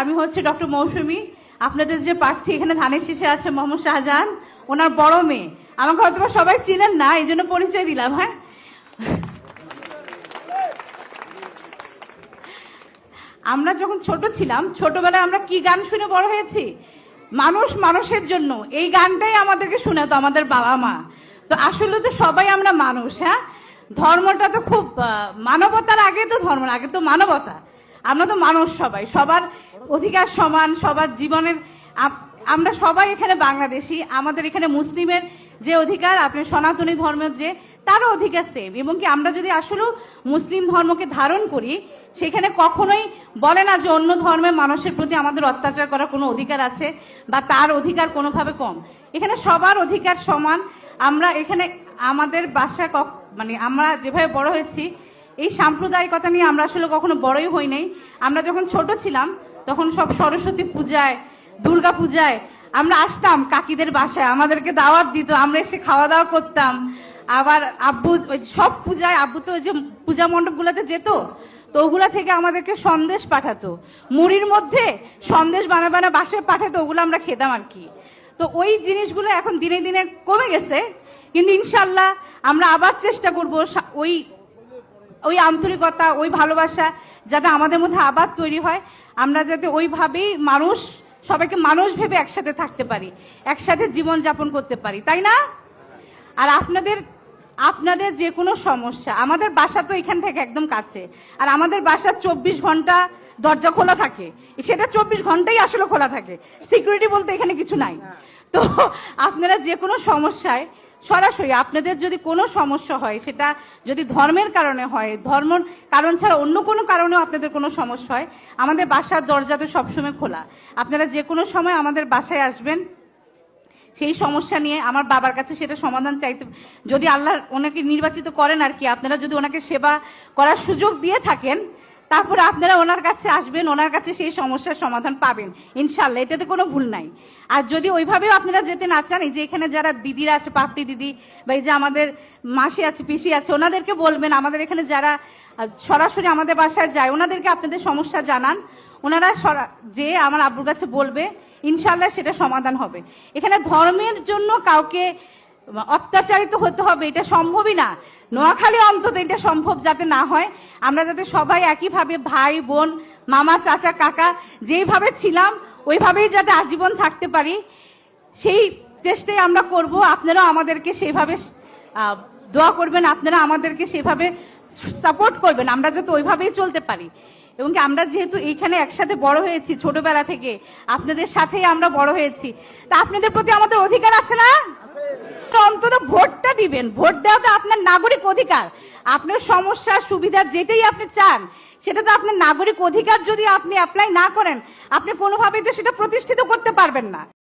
আমি হচ্ছে ডক্টর মৌসুমী। আপনাদের যে প্রার্থী এখানে ধানের শীষে আছে মোহাম্মদ শাহজাহান, ওনার বড় মেয়ে। আমাকে হয়তো সবাই চিনেন না, এই জন্য পরিচয় দিলাম। হ্যাঁ, আমরা যখন ছোট ছিলাম, ছোটবেলায় আমরা কি গান শুনে বড় হয়েছি? মানুষ মানুষের জন্য, এই গানটাই আমাদেরকে শোনাতো আমাদের বাবা মা। তো আসলে তো সবাই আমরা মানুষ। হ্যাঁ, ধর্মটা তো খুব মানবতার আগে তো ধর্ম, আগে তো মানবতা। আমরা তো মানুষ, সবাই সবার অধিকার সমান, সবার জীবনের। আমরা সবাই এখানে বাংলাদেশি, আমাদের এখানে মুসলিমের যে অধিকার, আপনি সনাতনী ধর্মের যে তারও অধিকার সেম। এবং কি আমরা যদি আসলে মুসলিম ধর্মকে ধারণ করি, সেখানে কখনোই বলে না যে অন্য ধর্মের মানুষের প্রতি আমাদের অত্যাচার করার কোনো অধিকার আছে বা তার অধিকার কোনোভাবে কম। এখানে সবার অধিকার সমান। আমরা এখানে আমাদের বাসা মানে আমরা যেভাবে বড় হয়েছি, এই সাম্প্রদায়িকতা নিয়ে আমরা আসলে কখনো বড়ই হই নাই। আমরা যখন ছোট ছিলাম তখন সব সরস্বতী পূজায়, দুর্গা পূজায় আমরা আসতাম কাকিদের বাসায়, আমাদেরকে দাওয়াত দিত, আমরা এসে খাওয়া দাওয়া করতাম। আবার আব্বু সব পূজায়, আব্বু তো ওই যে পূজা মণ্ডপ গুলাতে যেত, তো ওগুলা থেকে আমাদেরকে সন্দেশ পাঠাতো, মুড়ির মধ্যে সন্দেশ বানা বাসায় পাঠাতো, ওগুলো আমরা খেতাম আর কি। তো ওই জিনিসগুলো এখন দিনে দিনে কমে গেছে, কিন্তু ইনশাল্লাহ আমরা আবার চেষ্টা করব ওই আন্তরিকতা, ওই ভালোবাসা যাতে আমাদের মধ্যে আবার তৈরি হয়। আমরা যাতে ওইভাবেই মানুষ, সবাইকে মানুষ ভেবে একসাথে থাকতে পারি, একসাথে জীবন যাপন করতে পারি, তাই না? আর আপনাদের যে কোনো সমস্যা, আমাদের বাসা তো এখান থেকে একদম কাছে, আর আমাদের বাসা 24 ঘন্টা দরজা খোলা থাকে। সেটা 24 ঘন্টাই আসলে খোলা থাকে, সিকিউরিটি বলতে এখানে কিছু নাই। তো আপনারা যে কোনো সমস্যায় সরাসরি, আপনাদের যদি কোনো সমস্যা হয়, সেটা যদি ধর্মের কারণে হয়, ধর্মের কারণ ছাড়া অন্য কোনো কারণেও আপনাদের কোনো সমস্যা হয়, আমাদের বাসার দরজা তো সবসময় খোলা। আপনারা যে কোনো সময় আমাদের বাসায় আসবেন, সেই সমস্যা নিয়ে আমার বাবার কাছে সেটা সমাধান চাইতে, যদি আল্লাহ ওনাকে নির্বাচিত করেন আর কি, আপনারা যদি ওনাকে সেবা করার সুযোগ দিয়ে থাকেন, তারপরে আপনারা ওনার কাছে আসবেন, ওনার কাছে সেই সমস্যার সমাধান পাবেন ইনশাল্লাহ, এটাতে কোনো ভুল নাই। আর যদি ওইভাবেও আপনারা যেতে না চান, এই যে এখানে যারা দিদিরা আছে, পাপড়ি দিদি বা এই যে আমাদের মাসি আছে, পিসি আছে, ওনাদেরকে বলবেন, আমাদের এখানে যারা সরাসরি আমাদের বাসায় যায়, ওনাদেরকে আপনাদের সমস্যা জানান, ওনারা যে আমার আব্বুর কাছে বলবে, ইনশাল্লাহ সেটা সমাধান হবে। এখানে ধর্মের জন্য কাউকে অত্যাচারিত হতে হবে এটা সম্ভবই না। নোয়াখালী অন্তত এটা সম্ভব যাতে না হয়। আমরা যাতে সবাই একইভাবে ভাই বোন, মামা চাচা কাকা যেইভাবে ছিলাম ওইভাবেই যাতে আজীবন থাকতে পারি, সেই চেষ্টাই আমরা করব। আপনারাও আমাদেরকে সেইভাবে দোয়া করবেন, আপনারা আমাদেরকে সেভাবে সাপোর্ট করবেন, আমরা যাতে ওইভাবেই চলতে পারি। এবং আমরা যেহেতু এইখানে একসাথে বড় হয়েছি, ছোটবেলা থেকে আপনাদের সাথেই আমরা বড় হয়েছি, তা আপনাদের প্রতি আমাদের অধিকার আছে না? অন্তত ভোটটা দিবেন। ভোট দেওয়া তো আপনার নাগরিক অধিকার। আপনার সমস্যা সুবিধা যেটাই আপনি চান, সেটা তো আপনার নাগরিক অধিকার। যদি আপনি অ্যাপ্লাই না করেন, আপনি কোনোভাবেই তো সেটা প্রতিষ্ঠিত করতে পারবেন না।